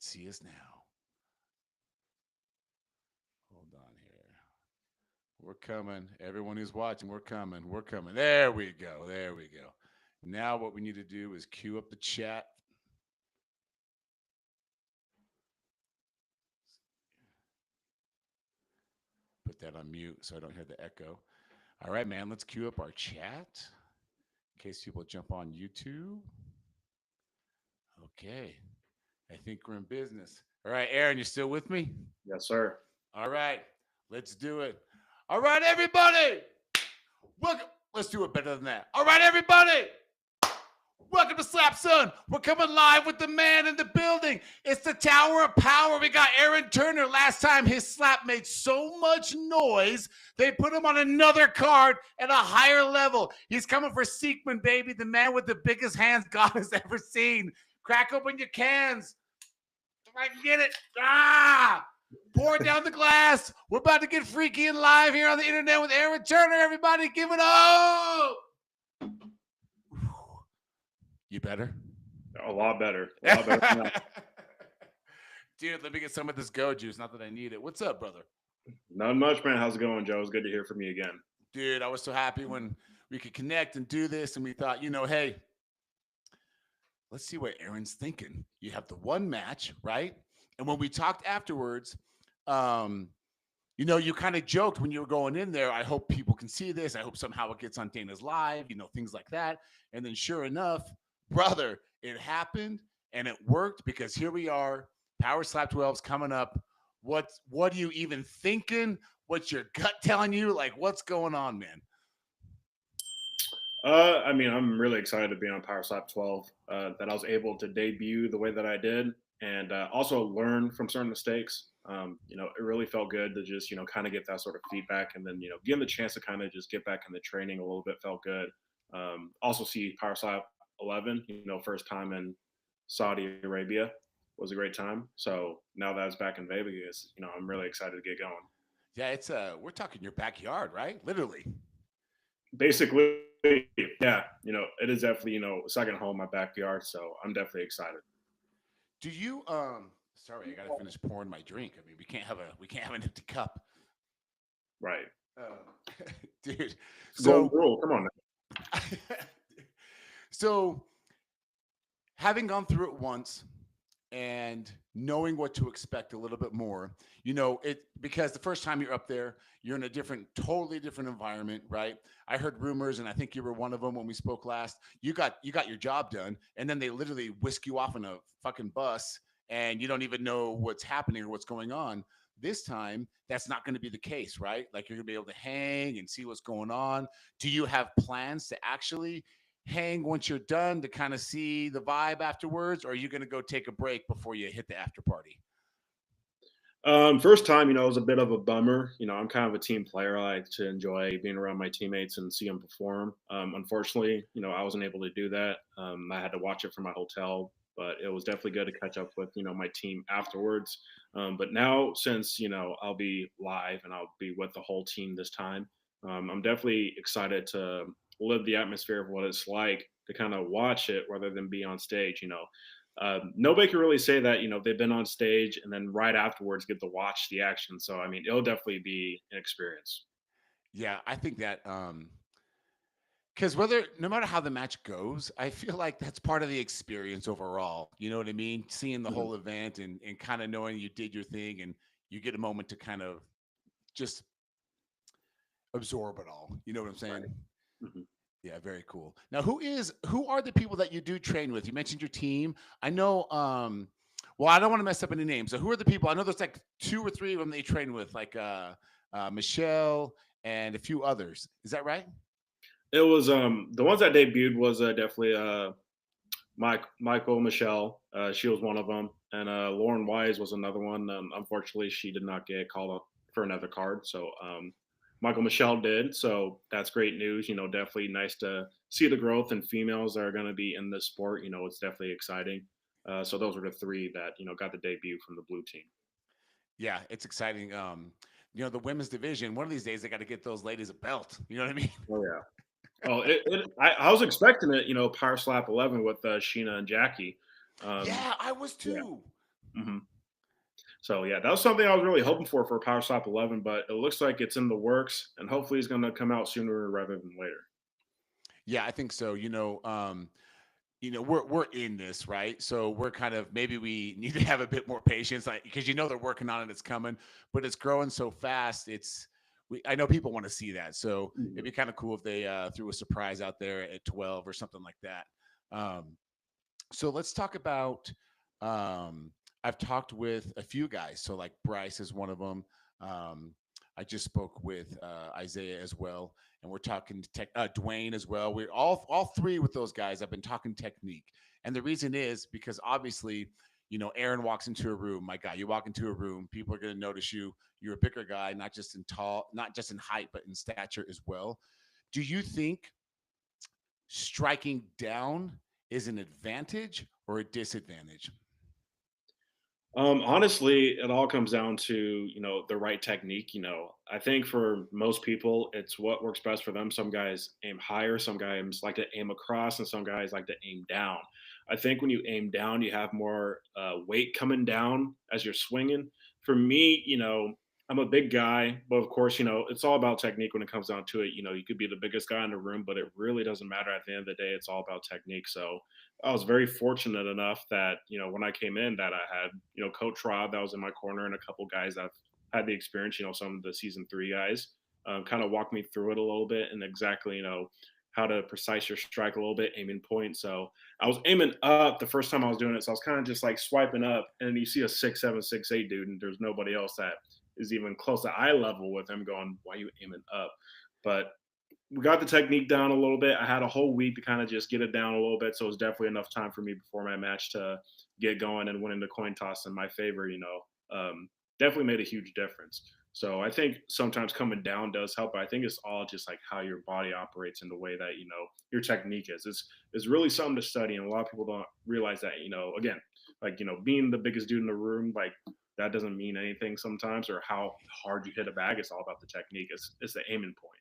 see us now. Hold on here. We're coming. Everyone who's watching, we're coming. We're coming. There we go. There we go. Now, what we need to do is queue up the chat. Put that on mute so I don't hear the echo. All right, man. Let's queue up our chat in case people jump on YouTube. Okay. I think we're in business. All right, Aaron, you still with me? Yes, sir. All right. Let's do it. All right, everybody. Welcome. Let's do it better than that. All right, everybody. Welcome to Slap Son. We're coming live with the man in the building. It's the Tower of Power. We got Aaron Turner. Last time his slap made so much noise, they put him on another card at a higher level. He's coming for Siekmann, baby, the man with the biggest hands God has ever seen. Crack open your cans. If I can get it. Pour down the glass. We're about to get freaky and live here on the internet with Aaron Turner. Everybody give it up. You better? A lot better. A lot better. Dude, let me get some of this go juice. Not that I need it. What's up, brother? Not much, man. How's it going, Joe? It's good to hear from you again. Dude, I was so happy when we could connect and do this. And we thought, hey, let's see what Aaron's thinking. You have the one match, right? And when we talked afterwards, you kind of joked when you were going in there, I hope people can see this. I hope somehow it gets on Dana's Live, things like that. And then sure enough, brother, it happened and it worked because here we are. Power Slap 12's coming up. What are you even thinking? What's your gut telling you? Like, what's going on, man? I'm really excited to be on Power Slap 12, that I was able to debut the way that I did and also learn from certain mistakes. It really felt good to just, kind of get that sort of feedback and then, given the chance to kind of just get back in the training a little bit felt good. Also see Power Slap 11, first time in Saudi Arabia was a great time. So now that it's back in Vegas, I'm really excited to get going. Yeah, it's we're talking your backyard, right? Literally. Basically, yeah, it is definitely, second home, my backyard. So I'm definitely excited. Do you sorry, I gotta finish pouring my drink. I mean, we can't have an empty cup. Right. Dude. Golden So rule. Come on. so having gone through it once and knowing what to expect a little bit more, it because the first time you're up there, you're in a totally different environment, right? I heard rumors, and I think you were one of them when we spoke last. You got your job done, and then they literally whisk you off in a fucking bus, and you don't even know what's happening or what's going on. This time, that's not going to be the case, right? Like you're going to be able to hang and see what's going on. Do you have plans to actually hang once you're done to kind of see the vibe afterwards, or are you going to go take a break before you hit the after party? First time, it was a bit of a bummer. I'm kind of a team player. I like to enjoy being around my teammates and see them perform. Unfortunately, I wasn't able to do that. I had to watch it from my hotel, but it was definitely good to catch up with, my team afterwards. But now, since, I'll be live and I'll be with the whole team this time, I'm definitely excited to live the atmosphere of what it's like to kind of watch it rather than be on stage. Nobody can really say that they've been on stage and then right afterwards get to watch the action. So it'll definitely be an experience. Yeah, I think that because whether no matter how the match goes, I feel like that's part of the experience overall. You know what I mean? Seeing the Mhm. whole event and kind of knowing you did your thing and you get a moment to kind of just absorb it all. You know what I'm Right. saying? Mhm. Yeah, very cool. Now, who are the people that you do train with? You mentioned your team. I know. Well, I don't want to mess up any names. So, who are the people? I know there's like two or three of them that you train with, like Michelle and a few others. Is that right? It was the ones that debuted was definitely Michael Michelle. She was one of them, and Lauren Wise was another one. Unfortunately, she did not get called up for another card. So Michael Michelle did. So that's great news. Definitely nice to see the growth in females that are going to be in this sport. It's definitely exciting. So those were the three that got the debut from the blue team. Yeah, it's exciting. The women's division. One of these days, they got to get those ladies a belt. You know what I mean? Oh yeah. Oh, I was expecting it. Power slap 11 with Sheena and Jackie. Um, Yeah, I was yeah. too. Hmm. So yeah, that was something I was really hoping for Power Stop 11, but it looks like it's in the works, and hopefully it's going to come out sooner rather than later. Yeah, I think so. We're in this, right? So we're kind of, maybe we need to have a bit more patience, like, because they're working on it, it's coming, but it's growing so fast. I know people want to see that, so it'd Mhm. be kind of cool if they threw a surprise out there at 12 or something like that. So let's talk about. Um, I've talked with a few guys, so like Bryce is one of them. Um, I just spoke with Isaiah as well, and we're talking Dwayne as well. We're all three with those guys. I've been talking technique, and the reason is because obviously, Aaron walks into a room. My guy, you walk into a room, people are going to notice you. You're a bigger guy, not just in height, but in stature as well. Do you think striking down is an advantage or a disadvantage? Honestly, it all comes down to the right technique. I think for most people, it's what works best for them. Some guys aim higher, some guys like to aim across, and some guys like to aim down. I think when you aim down, you have more weight coming down as you're swinging. For me, I'm a big guy, but of course, it's all about technique when it comes down to it. You could be the biggest guy in the room, but it really doesn't matter at the end of the day. It's all about technique. So I was very fortunate enough that, when I came in that I had, Coach Rob that was in my corner and a couple guys that had the experience, some of the season three guys kind of walked me through it a little bit and exactly, how to precise your strike a little bit, aiming point. So I was aiming up the first time I was doing it. So I was kind of just like swiping up and you see a 6'7", 6'8" dude and there's nobody else that is even close to eye level with him going, why are you aiming up? But we got the technique down a little bit. I had a whole week to kind of just get it down a little bit, so it was definitely enough time for me before my match to get going and winning the coin toss in my favor. Definitely made a huge difference. So I think sometimes coming down does help. But I think it's all just like how your body operates and the way that your technique is. It's really something to study, and a lot of people don't realize that. Again, like being the biggest dude in the room, like that doesn't mean anything sometimes, or how hard you hit a bag. It's all about the technique. It's the aiming point.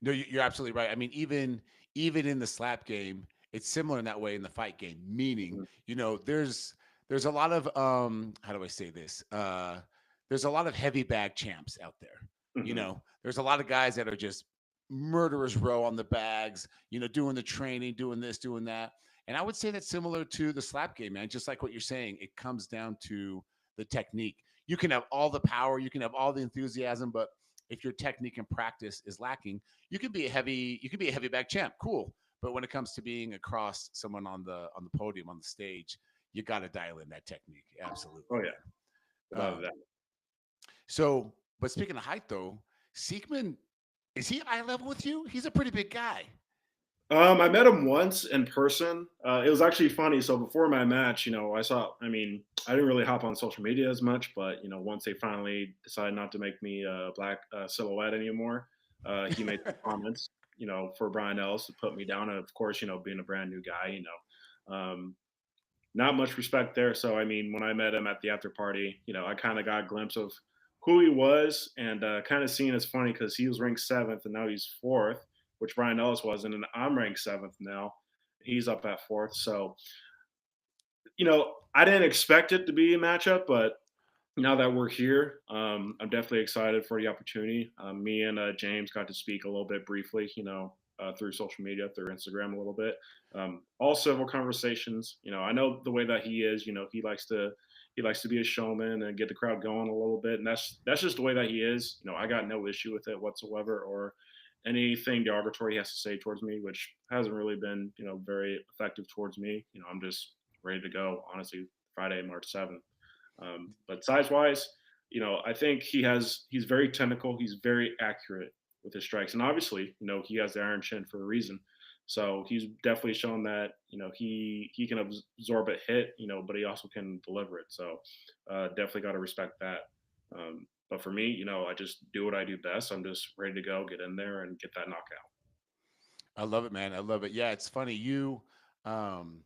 No, you're absolutely right. I mean, even in the slap game, it's similar in that way in the fight game. Meaning, Mhm. there's a lot of how do I say this? There's a lot of heavy bag champs out there. Mhm. There's a lot of guys that are just murderers row on the bags. Doing the training, doing this, doing that. And I would say that's similar to the slap game, man. Just like what you're saying, it comes down to the technique. You can have all the power, you can have all the enthusiasm, but if your technique and practice is lacking, you can be a heavy bag champ, cool. But when it comes to being across someone on the podium on the stage, you got to dial in that technique. Oh Absolutely, yeah, man. without a Um, doubt. but speaking of height, though, Siekmann, is he eye level with you? He's a pretty big guy. I met him once in person. It was actually funny. So before my match, I saw. I mean, I didn't really hop on social media as much, but once they finally decided not to make me a black silhouette anymore, he made some comments, for Brian Ellis to put me down. And of course, being a brand new guy, not much respect there. So I mean, when I met him at the after party, I kind of got a glimpse of who he was, and kind of seeing it's funny because he was ranked seventh and now he's fourth, which Brian Ellis wasn't, and I'm ranked seventh now. He's up at fourth. So I didn't expect it to be a matchup, but now that we're here, I'm definitely excited for the opportunity. Me and James got to speak a little bit briefly, through social media, through Instagram a little bit. All civil conversations. I know the way that he is. He likes to be a showman and get the crowd going a little bit, and that's just the way that he is. I got no issue with it whatsoever, or anything derogatory he has to say towards me, which hasn't really been very effective towards me. I'm just ready to go. Honestly, Friday, March 7th. But size wise, I think he's very technical. He's very accurate with his strikes, and obviously, he has the iron chin for a reason. So he's definitely shown that he can absorb a hit, but he also can deliver it. So definitely got to respect that. But for me, I just do what I do best. I'm just ready to go, get in there, and get that knockout. I love it, man. I love it. Yeah, it's funny. Um,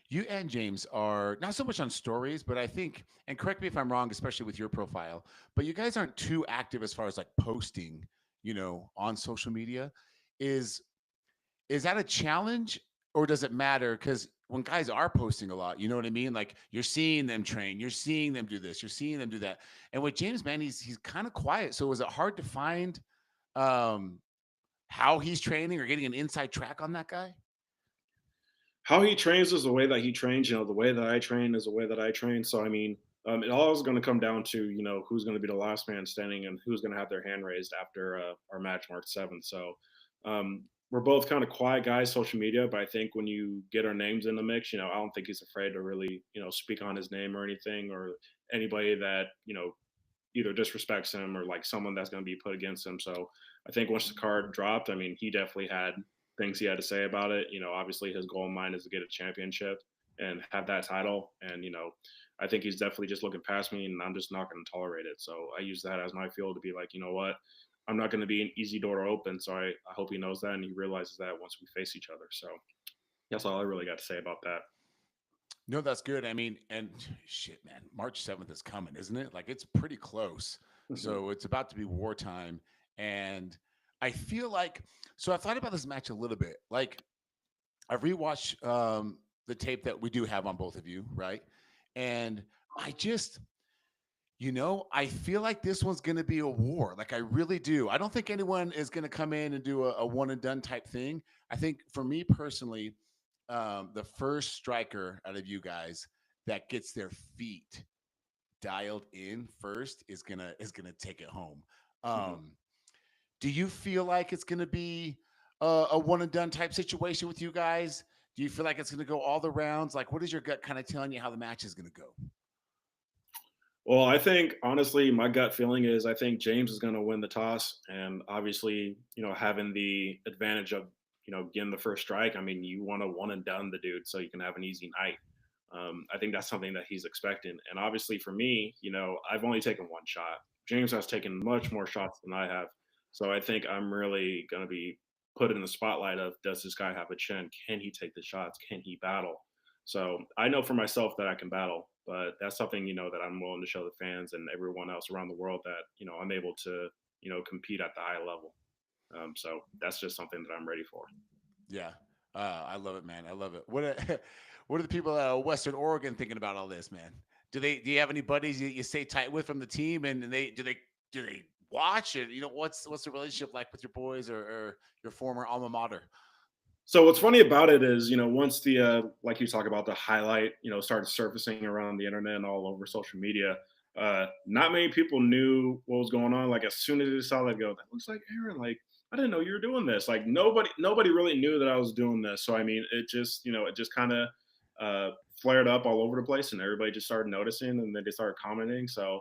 you and James are not so much on stories, but I think, and correct me if I'm wrong, especially with your profile, but you guys aren't too active as far as like posting, on social media. Is is that a challenge or does it matter? Because when guys are posting a lot, you know what I mean? Like you're seeing them train, you're seeing them do this, you're seeing them do that. And with James, man, he's kind of quiet. So is it hard to find um how he's training or getting an inside track on that guy? How he trains is the way that he trains. The way that I train is the way that I train. So I mean, it all is going to come down to who's going to be the last man standing and who's going to have their hand raised after our match March 7th. So we're both kind of quiet guys, social media, but I think when you get our names in the mix, I don't think he's afraid to really speak on his name or anything or anybody that either disrespects him or like someone that's going to be put against him. So I think once the card dropped, I mean, he definitely had things he had to say about it. Obviously his goal in mind is to get a championship and have that title. And, I think he's definitely just looking past me and I'm just not going to tolerate it. So I use that as my fuel to be like, you know what? I'm not going to be an easy door to open. So I hope he knows that and he realizes that once we face each other. So that's all I really got to say about that. No, that's good. I mean, and shit, man, March 7th is coming, isn't it? Like it's pretty close. So it's about to be wartime. And I feel like, so I thought about this match a little bit. Like I've rewatched the tape that we do have on both of you, right? And I just, I feel like this one's going to be a war. Like I really do. I don't think anyone is going to come in and do a one and done type thing. I think for me personally, the first striker out of you guys that gets their feet dialed in first is gonna take it home. Mhm. Um, do you feel like it's gonna be a one and done type situation with you guys? Do you feel like it's gonna go all the rounds? Like, what is your gut kind of telling you how the match is gonna go? Well, I think honestly, my gut feeling is I think James is going to win the toss, and obviously, having the advantage of getting the first strike. I mean, you want to one and done the dude so you can have an easy night. I think that's something that he's expecting, and obviously for me, I've only taken one shot. James has taken much more shots than I have, so I think I'm really going to be put in the spotlight of does this guy have a chin? Can he take the shots? Can he battle? So I know for myself that I can battle, but that's something that I'm willing to show the fans and everyone else around the world that I'm able to compete at the high level. So that's just something that I'm ready for. Yeah, I love it, man. I love it. What are the people out of Western Oregon thinking about all this, man? Do you have any buddies you stay tight with from the team, and they watch it? What's the relationship like with your boys or your former alma mater? So what's funny about it is, once the like you talk about the highlight, started surfacing around the internet and all over social media, not many people knew what was going on. Like as soon as they saw that, go, that looks like Aaron. Like I didn't know you were doing this. Like nobody really knew that I was doing this. So I mean, it just kind of uh, flared up all over the place, and everybody just started noticing, and then they started commenting. So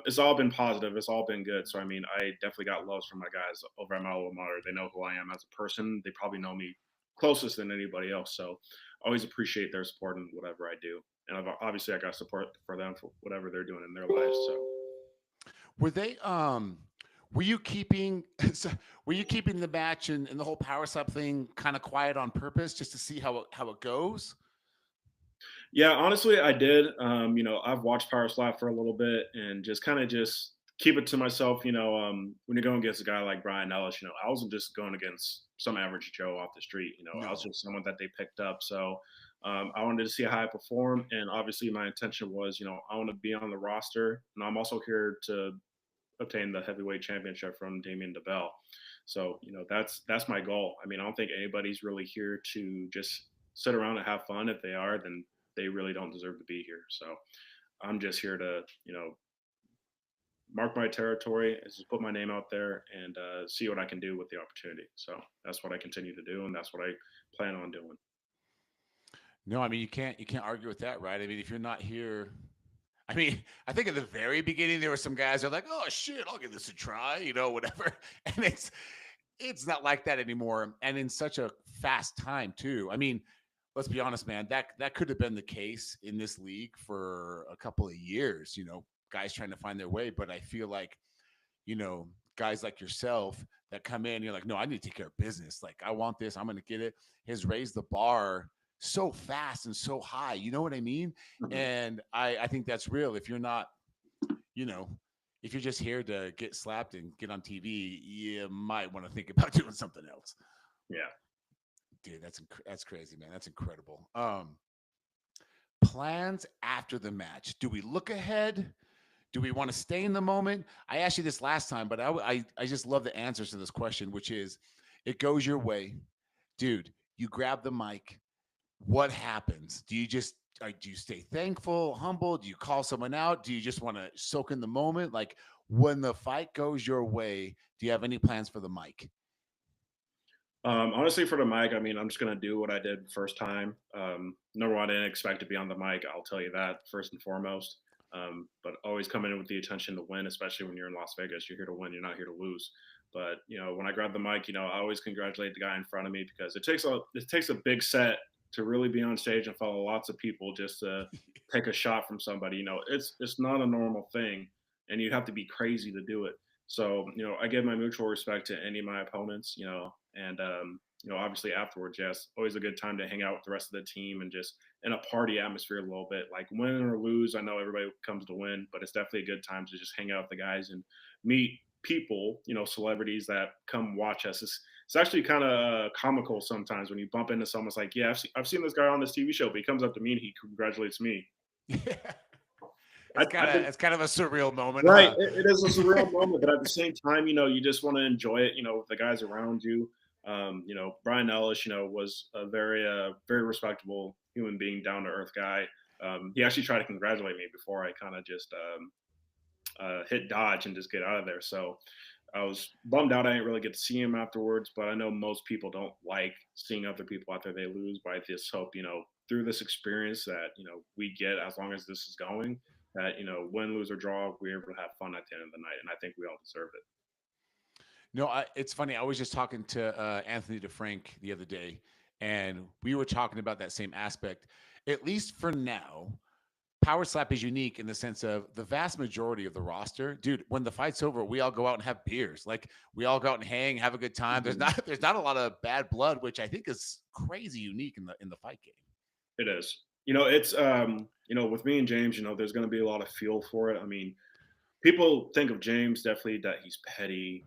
it's all been positive. It's all been good. So I mean, I definitely got loves from my guys over at my alma mater. They know who I am as a person. They probably know me closest than anybody else. So I always appreciate their support in whatever I do. And obviously I got support for them for whatever they're doing in their lives. So Were they were you keeping so were you keeping the match and the whole power slap thing kind of quiet on purpose just to see how it goes? yeah, honestly, I did. I've watched Power Slap for a little bit and just kind of just keep it to myself. When you're going against a guy like Brian Ellis, I wasn't just going against some average Joe off the street. I was No. just someone that they picked up. So I wanted to see how I perform, and obviously my intention was, I want to be on the roster, and I'm also here to obtain the heavyweight championship from Damien DeBell. So, that's my goal. I mean, I don't think anybody's really here to just sit around and have fun. If they are, then they really don't deserve to be here. So I'm just here to, mark my territory, just put my name out there and see what I can do with the opportunity. So that's what I continue to do, and that's what I plan on doing. No, I mean you can't argue with that, right? I mean, if you're not here, I mean, I think at the very beginning there were some guys that are like, "Oh shit, I'll give this a try," whatever. And it's not like that anymore, and in such a fast time too. I mean, let's be honest, man. That could have been the case in this league for a couple of years. Guys trying to find their way, but I feel like you know guys like yourself that come in, you're like, no, I need to take care of business. Like, I want this. I'm going to get it. Has raised the bar so fast and so high. You know what I mean? Mhm. And I think that's real. If you're not, you know, if you're just here to get slapped and get on TV, you might want to think about doing something else. Yeah. Dude, that's crazy, man. That's incredible. Plans after the match. Do we look ahead? Do we want to stay in the moment? I asked you this last time, but I just love the answers to this question, which is, it goes your way, dude. You grab the mic. What happens? Do you stay thankful, humble? Do you call someone out? Do you just want to soak in the moment? Like, when the fight goes your way, do you have any plans for the mic? Honestly, for the mic, I mean, I'm just gonna do what I did first time. Number one, I didn't expect to be on the mic. I'll tell you that first and foremost. But always coming in with the intention to win, especially when you're in Las Vegas. You're here to win. You're not here to lose. But when I grab the mic, I always congratulate the guy in front of me because it takes a big set to really be on stage and follow lots of people just to take a shot from somebody. It's not a normal thing, and you have to be crazy to do it. So, I give my mutual respect to any of my opponents, and obviously afterwards, yes, always a good time to hang out with the rest of the team and just in a party atmosphere a little bit. Like win or lose, I know everybody comes to win, but it's definitely a good time to just hang out with the guys and meet people, celebrities that come watch us. It's actually kind of comical sometimes when you bump into someone. It's like, yeah, I've seen this guy on this TV show, but he comes up to me and he congratulates me. Yeah. I, It's kind I of think it's kind of a surreal moment, Right. huh? It is a surreal moment, but at the same time, you just want to enjoy it, with the guys around you. Brian Ellis, was a very respectable human being, down to earth guy. He actually tried to congratulate me before I kind of just hit dodge and just get out of there. So I was bummed out I didn't really get to see him afterwards, but I know most people don't like seeing other people after they lose. But I just hope, through this experience that, we get as long as this is going, that, win, lose, or draw, we're able to have fun at the end of the night. And I think we all deserve it. No, it's funny. I was just talking to Anthony DeFrank the other day, and we were talking about that same aspect. At least for now, Power Slap is unique in the sense of the vast majority of the roster, dude. When the fight's over, we all go out and have beers. Like, we all go out and hang, have a good time. There's Mhm. not there's not a lot of bad blood, which I think is crazy unique in the fight game. It is. It's with me and James, there's gonna be a lot of fuel for it. I mean, people think of James definitely that he's petty,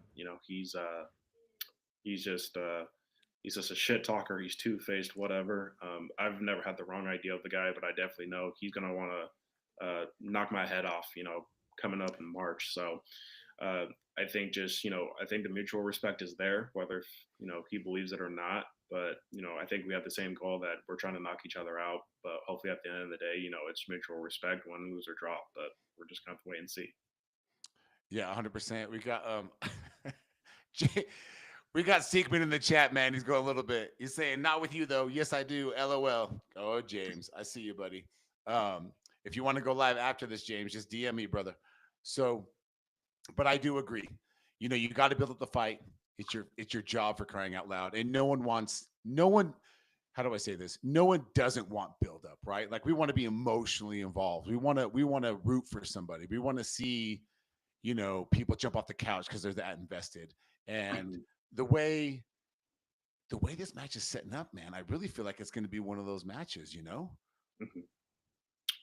he's just he's just a shit talker. He's two faced, whatever. I've never had the wrong idea of the guy, but I definitely know he's gonna want to knock my head off. Coming up in March. So uh, I think just I think the mutual respect is there, whether he believes it or not. But I think we have the same goal that we're trying to knock each other out. But hopefully, at the end of the day, it's mutual respect, win, lose, or draw. But we're just gonna have to wait and see. Yeah, 100%. We got J- we got Siekmann in the chat, man. He's going a little bit. He's saying, "Not with you though." Yes, I do. LOL. Oh, James, I see you, buddy. If you want to go live after this, James, just DM me, brother. So, but I do agree. You got to build up the fight. It's your job, for crying out loud. And no one. How do I say this? No one doesn't want build up, right? Like, we want to be emotionally involved. We want to root for somebody. We want to see people jump off the couch because they're that invested. And Mhm, the way the way this match is setting up, man, I really feel like it's going to be one of those matches. mhm.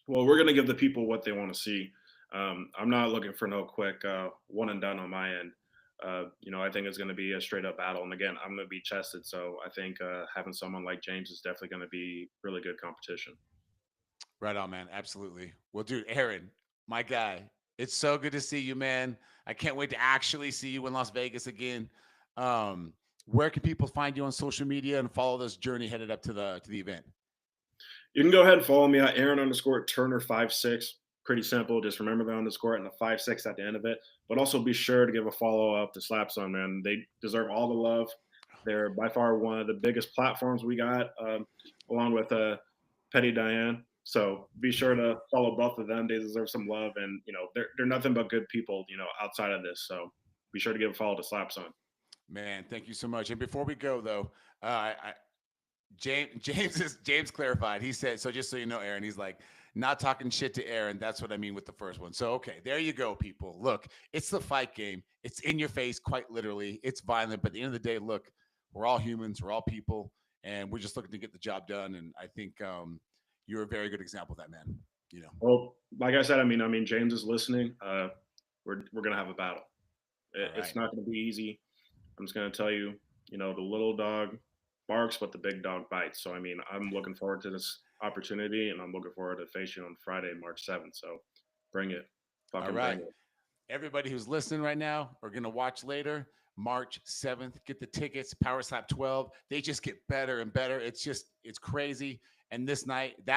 Well, we're gonna give the people what they want to see. I'm not looking for no quick one and done on my end. I think it's going to be a straight up battle. And again, I'm going to be tested. So I think having someone like James is definitely going to be really good competition. Right on, man. Absolutely. Well, dude, Aaron, my guy, it's so good to see you, man. I can't wait to actually see you in Las Vegas again. Um, where can people find you on social media and follow this journey headed up to the event? You can go ahead and follow me at Aaron_Turner 56. Pretty simple. Just remember the underscore and the 5-6 at the end of it. But also be sure to give a follow up to Slap Zone, man. They deserve all the love. They're by far one of the biggest platforms we got, along with Petty Diane. So be sure to follow both of them. They deserve some love, and they're nothing but good people, outside of this. So be sure to give a follow to Slap Zone. Man, thank you so much. And before we go, though, James clarified. He said, so just so you know, Aaron, he's like, not talking shit to Aaron. That's what I mean with the first one. So, okay, there you go, people. Look, it's the fight game. It's in your face, quite literally. It's violent, but at the end of the day, look, we're all humans, we're all people, and we're just looking to get the job done. And I think you're a very good example of that, man. You know. Well, like I said, I mean, James is listening. We're gonna have a battle. All It's right. not gonna be easy. I'm just gonna tell you, the little dog. barks, but the big dog bites. So I mean, I'm looking forward to this opportunity, and I'm looking forward to facing you on Friday, March 7th. So bring it, All fucking bring right. it. Everybody who's listening right now or going to watch later, March 7th, get the tickets. Power Slap 12. They just get better and better. It's crazy. And that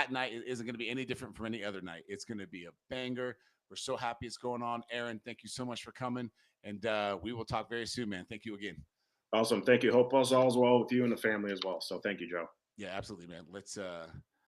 night isn't going to be any different from any other night. It's going to be a banger. We're so happy it's going on. Aaron, thank you so much for coming. And we will talk very soon, man. Thank you again. Awesome. Thank you. Hope all's well with you and the family as well. So thank you, Joe. Yeah, absolutely, man. Let's